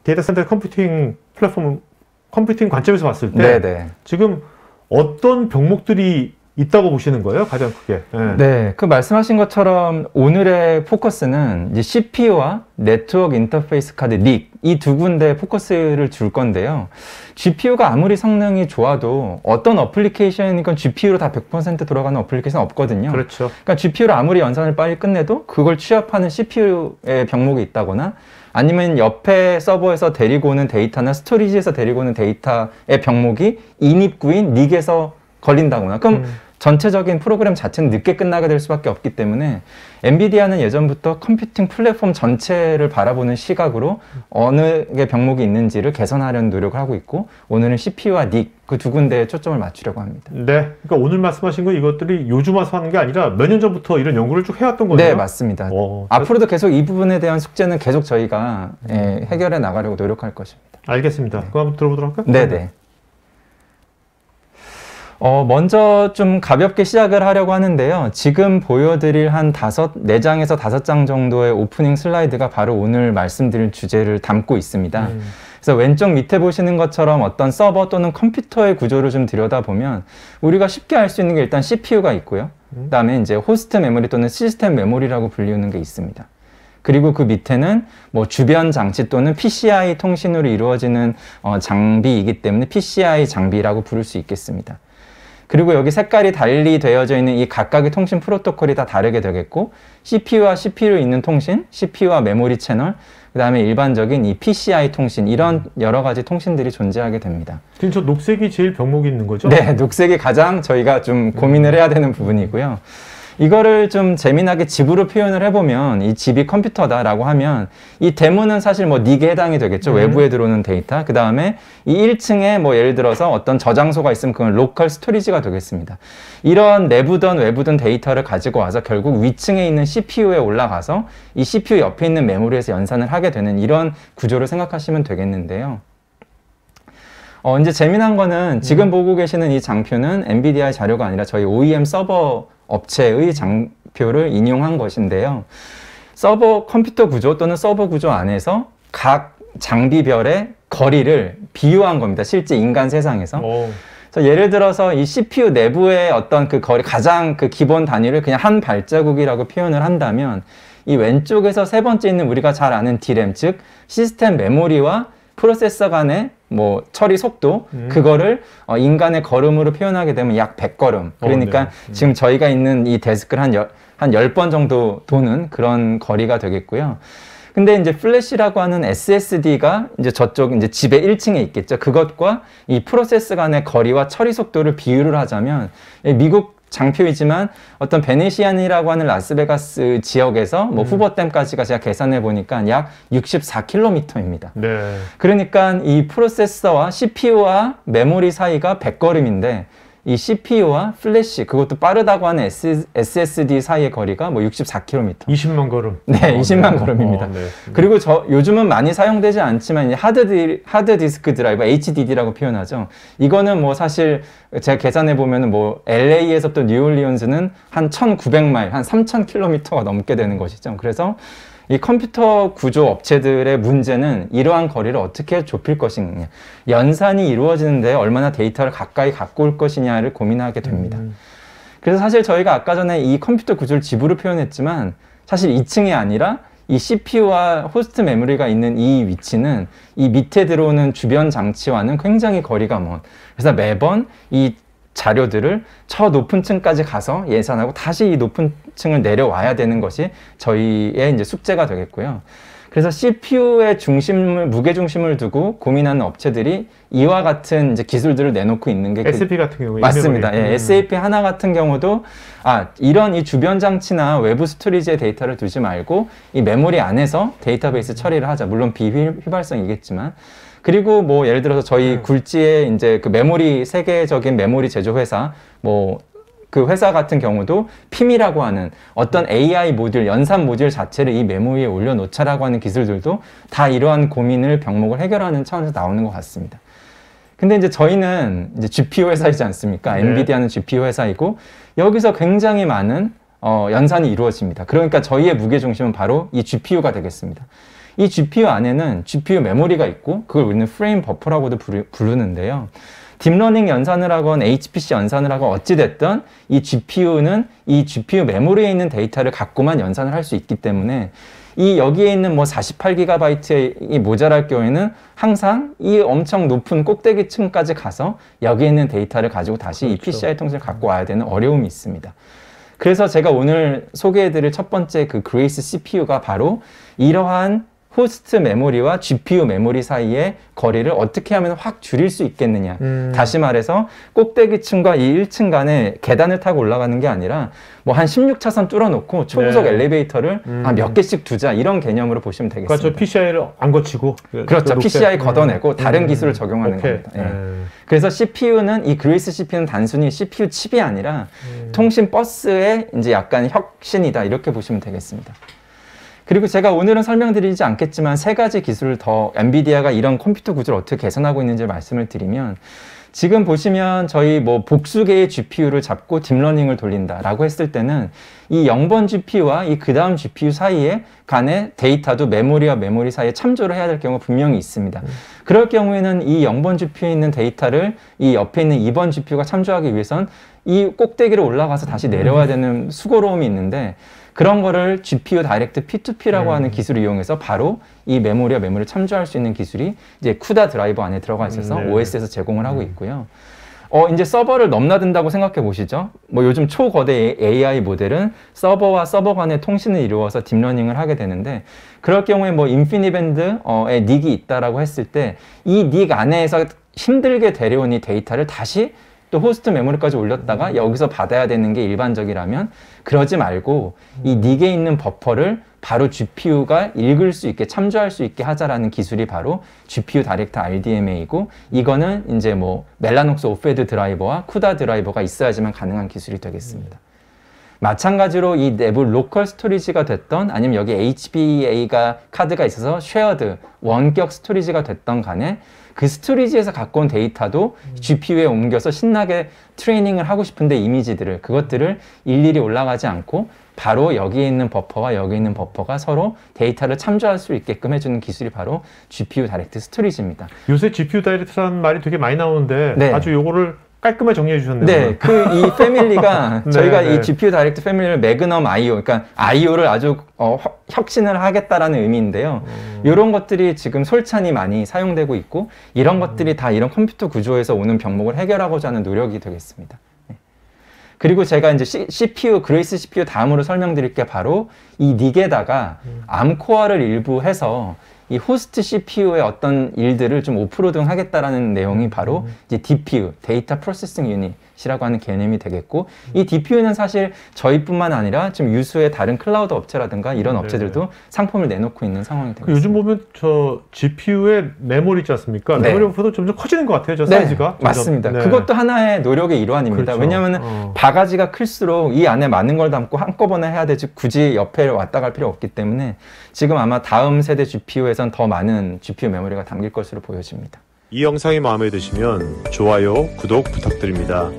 데이터 센터 컴퓨팅 플랫폼, 컴퓨팅 관점에서 봤을 때 네네. 지금 어떤 병목들이 있다고 보시는 거예요? 가장 크게. 네. 네, 그 말씀하신 것처럼 오늘의 포커스는 이제 CPU와 네트워크 인터페이스 카드 NIC 이 두 군데에 포커스를 줄 건데요. GPU가 아무리 성능이 좋아도 어떤 어플리케이션이니까 GPU로 다 100% 돌아가는 어플리케이션은 없거든요. 그렇죠. 그러니까 GPU로 아무리 연산을 빨리 끝내도 그걸 취합하는 CPU의 병목이 있다거나 아니면 옆에 서버에서 데리고 오는 데이터나 스토리지에서 데리고 오는 데이터의 병목이 인입구인 NIC에서 걸린다거나 그럼 전체적인 프로그램 자체는 늦게 끝나게 될 수밖에 없기 때문에 엔비디아는 예전부터 컴퓨팅 플랫폼 전체를 바라보는 시각으로 어느 게 병목이 있는지를 개선하려는 노력을 하고 있고 오늘은 CPU와 NIC 그 두 군데에 초점을 맞추려고 합니다. 네, 그러니까 오늘 말씀하신 거 이것들이 요즘 와서 하는 게 아니라 몇 년 전부터 이런 연구를 쭉 해왔던 거네요. 네, 맞습니다. 앞으로도 계속 이 부분에 대한 숙제는 계속 저희가 해결해 나가려고 노력할 것입니다. 알겠습니다. 네. 그럼 한번 들어보도록 할까요? 네네. 먼저 좀 가볍게 시작을 하려고 하는데요. 지금 보여드릴 한 4장에서 5장 정도의 오프닝 슬라이드가 바로 오늘 말씀드릴 주제를 담고 있습니다. 그래서 왼쪽 밑에 보시는 것처럼 어떤 서버 또는 컴퓨터의 구조를 좀 들여다보면 우리가 쉽게 알 수 있는 게 일단 CPU가 있고요. 그 다음에 이제 호스트 메모리 또는 시스템 메모리라고 불리우는 게 있습니다. 그리고 그 밑에는 뭐 주변 장치 또는 PCI 통신으로 이루어지는 장비이기 때문에 PCI 장비라고 부를 수 있겠습니다. 그리고 여기 색깔이 달리 되어져 있는 이 각각의 통신 프로토콜이 다 다르게 되겠고 CPU와 CPU로 있는 통신, CPU와 메모리 채널, 그 다음에 일반적인 이 PCI 통신 이런 여러 가지 통신들이 존재하게 됩니다. 지금 저 녹색이 제일 병목이 있는 거죠? 네, 녹색이 가장 저희가 좀 고민을 해야 되는 부분이고요. 이거를 좀 재미나게 집으로 표현을 해보면 이 집이 컴퓨터다라고 하면 이 대문은 사실 뭐 NIC에 해당이 되겠죠. 외부에 들어오는 데이터. 그 다음에 이 1층에 뭐 예를 들어서 어떤 저장소가 있으면 그건 로컬 스토리지가 되겠습니다. 이런 내부든 외부든 데이터를 가지고 와서 결국 위층에 있는 CPU에 올라가서 이 CPU 옆에 있는 메모리에서 연산을 하게 되는 이런 구조를 생각하시면 되겠는데요. 이제 재미난 거는 지금 보고 계시는 이 장표는 엔비디아의 자료가 아니라 저희 OEM 서버 업체의 장표를 인용한 것인데요. 서버 컴퓨터 구조 또는 서버 구조 안에서 각 장비별의 거리를 비유한 겁니다. 실제 인간 세상에서. 그래서 예를 들어서 이 CPU 내부의 어떤 그 거리, 가장 그 기본 단위를 그냥 한 발자국이라고 표현을 한다면 이 왼쪽에서 세 번째 있는 우리가 잘 아는 DRAM, 즉 시스템 메모리와 프로세서 간의 뭐 처리 속도 그거를 인간의 걸음으로 표현하게 되면 약 100걸음. 그러니까 네. 지금 저희가 있는 이 데스크를 한 10번 정도 도는 그런 거리가 되겠고요. 근데 이제 플래시라고 하는 SSD가 이제 저쪽 이제 집의 1층에 있겠죠. 그것과 이 프로세스 간의 거리와 처리 속도를 비유를 하자면 미국 장표이지만 어떤 베네시안이라고 하는 라스베가스 지역에서 뭐 후보댐까지가 제가 계산해 보니까 약 64km입니다. 네. 그러니까 이 프로세서와 CPU와 메모리 사이가 100걸음인데 이 CPU와 플래시 그것도 빠르다고 하는 SSD 사이의 거리가 뭐 64km. 20만 걸음. 네, 20만 걸음입니다. 네. 그리고 요즘은 많이 사용되지 않지만 하드 디스크 드라이브 HDD라고 표현하죠. 이거는 뭐 사실 제가 계산해 보면은 뭐 LA에서 또 뉴올리언스는 한 1900마일, 한 3000km가 넘게 되는 것이죠. 그래서 이 컴퓨터 구조 업체들의 문제는 이러한 거리를 어떻게 좁힐 것이냐, 연산이 이루어지는데 얼마나 데이터를 가까이 갖고 올 것이냐를 고민하게 됩니다. 그래서 사실 저희가 아까 전에 이 컴퓨터 구조를 집으로 표현했지만 사실 2층이 아니라 이 CPU와 호스트 메모리가 있는 이 위치는 이 밑에 들어오는 주변 장치와는 굉장히 거리가 먼, 그래서 매번 이 자료들을 저 높은 층까지 가서 예산하고 다시 이 높은 층을 내려와야 되는 것이 저희의 이제 숙제가 되겠고요. 그래서 CPU의 무게 중심을 두고 고민하는 업체들이 이와 같은 이제 기술들을 내놓고 있는 게 SAP 같은 경우에 맞습니다. 예, SAP 하나 같은 경우도 이런 이 주변 장치나 외부 스토리지의 데이터를 두지 말고 이 메모리 안에서 데이터베이스 처리를 하자. 물론 비휘발성이겠지만. 그리고 뭐 예를 들어서 저희 굴지의 이제 그 메모리 세계적인 메모리 제조 회사 뭐 그 회사 같은 경우도 PIM이라고 하는 어떤 AI 모듈, 연산 모듈 자체를 이 메모리에 올려놓자라고 하는 기술들도 다 이러한 고민을 병목을 해결하는 차원에서 나오는 것 같습니다. 근데 이제 저희는 이제 GPU 회사이지 않습니까? 네. 엔비디아는 GPU 회사이고 여기서 굉장히 많은 연산이 이루어집니다. 그러니까 저희의 무게 중심은 바로 이 GPU가 되겠습니다. 이 GPU 안에는 GPU 메모리가 있고 그걸 우리는 프레임 버퍼라고도 부르는데요. 딥러닝 연산을 하건 HPC 연산을 하건 어찌됐든 이 GPU는 이 GPU 메모리에 있는 데이터를 갖고만 연산을 할 수 있기 때문에 이 여기에 있는 뭐 48GB이 모자랄 경우에는 항상 이 엄청 높은 꼭대기층까지 가서 여기에 있는 데이터를 가지고 다시 이 PCI 통신을 갖고 와야 되는 어려움이 있습니다. 그래서 제가 오늘 소개해드릴 첫 번째 그 그레이스 CPU가 바로 이러한 호스트 메모리와 GPU 메모리 사이의 거리를 어떻게 하면 확 줄일 수 있겠느냐. 다시 말해서 꼭대기층과 이 1층 간에 계단을 타고 올라가는 게 아니라 뭐 한 16차선 뚫어놓고 초고속 엘리베이터를 한 몇 개씩 두자 이런 개념으로 보시면 되겠습니다. 그러니까 저 PCI를 안 거치고 그렇죠. PCI 걷어내고 다른 기술을 적용하는 겁니다. 예. 그래서 CPU는 이 그레이스 CPU는 단순히 CPU 칩이 아니라 통신 버스의 이제 약간 혁신이다 이렇게 보시면 되겠습니다. 그리고 제가 오늘은 설명드리지 않겠지만 세 가지 기술을 더 엔비디아가 이런 컴퓨터 구조를 어떻게 개선하고 있는지 말씀을 드리면 지금 보시면 저희 뭐 복수계의 GPU를 잡고 딥러닝을 돌린다라고 했을 때는 이 0번 GPU와 이 그 다음 GPU 사이에 간의 데이터도 메모리와 메모리 사이에 참조를 해야 될 경우가 분명히 있습니다. 그럴 경우에는 이 0번 GPU에 있는 데이터를 이 옆에 있는 2번 GPU가 참조하기 위해선 이 꼭대기를 올라가서 다시 내려와야 되는 수고로움이 있는데 그런 거를 GPU 다이렉트 P2P라고 하는 기술을 이용해서 바로 이 메모리와 메모리를 참조할 수 있는 기술이 이제 쿠다 드라이버 안에 들어가 있어서 OS에서 제공을 하고 있고요. 이제 서버를 넘나든다고 생각해 보시죠. 뭐 요즘 초거대 AI 모델은 서버와 서버 간의 통신을 이루어서 딥러닝을 하게 되는데 그럴 경우에 뭐 인피니밴드의 닉이 있다라고 했을 때 이 닉 안에서 힘들게 데려온 이 데이터를 다시 또 호스트 메모리까지 올렸다가 여기서 받아야 되는 게 일반적이라면 그러지 말고 이 닉에 있는 버퍼를 바로 GPU가 읽을 수 있게 참조할 수 있게 하자라는 기술이 바로 GPU 다이렉트 RDMA이고 이거는 이제 뭐 멜라녹스 오페드 드라이버와 쿠다 드라이버가 있어야지만 가능한 기술이 되겠습니다. 마찬가지로 이 내부 로컬 스토리지가 됐던 아니면 여기 HBA가 카드가 있어서 쉐어드 원격 스토리지가 됐던 간에 그 스토리지에서 갖고 온 데이터도 GPU에 옮겨서 신나게 트레이닝을 하고 싶은데 이미지들을 그것들을 일일이 올라가지 않고 바로 여기에 있는 버퍼와 여기 있는 버퍼가 서로 데이터를 참조할 수 있게끔 해주는 기술이 바로 GPU 다이렉트 스토리지입니다. 요새 GPU 다이렉트라는 말이 되게 많이 나오는데 네. 아주 요거를 깔끔하게 정리해 주셨네요. 네, 이 패밀리가 네, 저희가 네. 이 GPU 다이렉트 패밀리를 매그넘 IO, 그러니까 IO를 아주 혁신을 하겠다라는 의미인데요. 이런 것들이 지금 솔찬히 많이 사용되고 있고 이런 것들이 다 이런 컴퓨터 구조에서 오는 병목을 해결하고자 하는 노력이 되겠습니다. 네. 그리고 제가 이제 CPU, 그레이스 CPU 다음으로 설명드릴 게 바로 이 닉에다가 암코어를 일부 해서 이 호스트 CPU의 어떤 일들을 좀 오프로딩 하겠다라는 내용이 바로 이제 DPU, 데이터 프로세싱 유닛이라고 하는 개념이 되겠고 이 DPU는 사실 저희뿐만 아니라 지금 유수의 다른 클라우드 업체라든가 이런 업체들도 상품을 내놓고 있는 상황이 되겠습니다. 요즘 보면 저 GPU의 메모리 있지 않습니까? 네. 메모리 버퍼도 점점 커지는 것 같아요. 저 네, 사이즈가. 맞습니다. 네. 그것도 하나의 노력의 일환입니다. 그렇죠. 왜냐하면 바가지가 클수록 이 안에 많은 걸 담고 한꺼번에 해야 되지 굳이 옆에 왔다 갈 필요 없기 때문에 지금 아마 다음 세대 GPU에선 더 많은 GPU 메모리가 담길 것으로 보여집니다. 이 영상이 마음에 드시면 좋아요, 구독 부탁드립니다.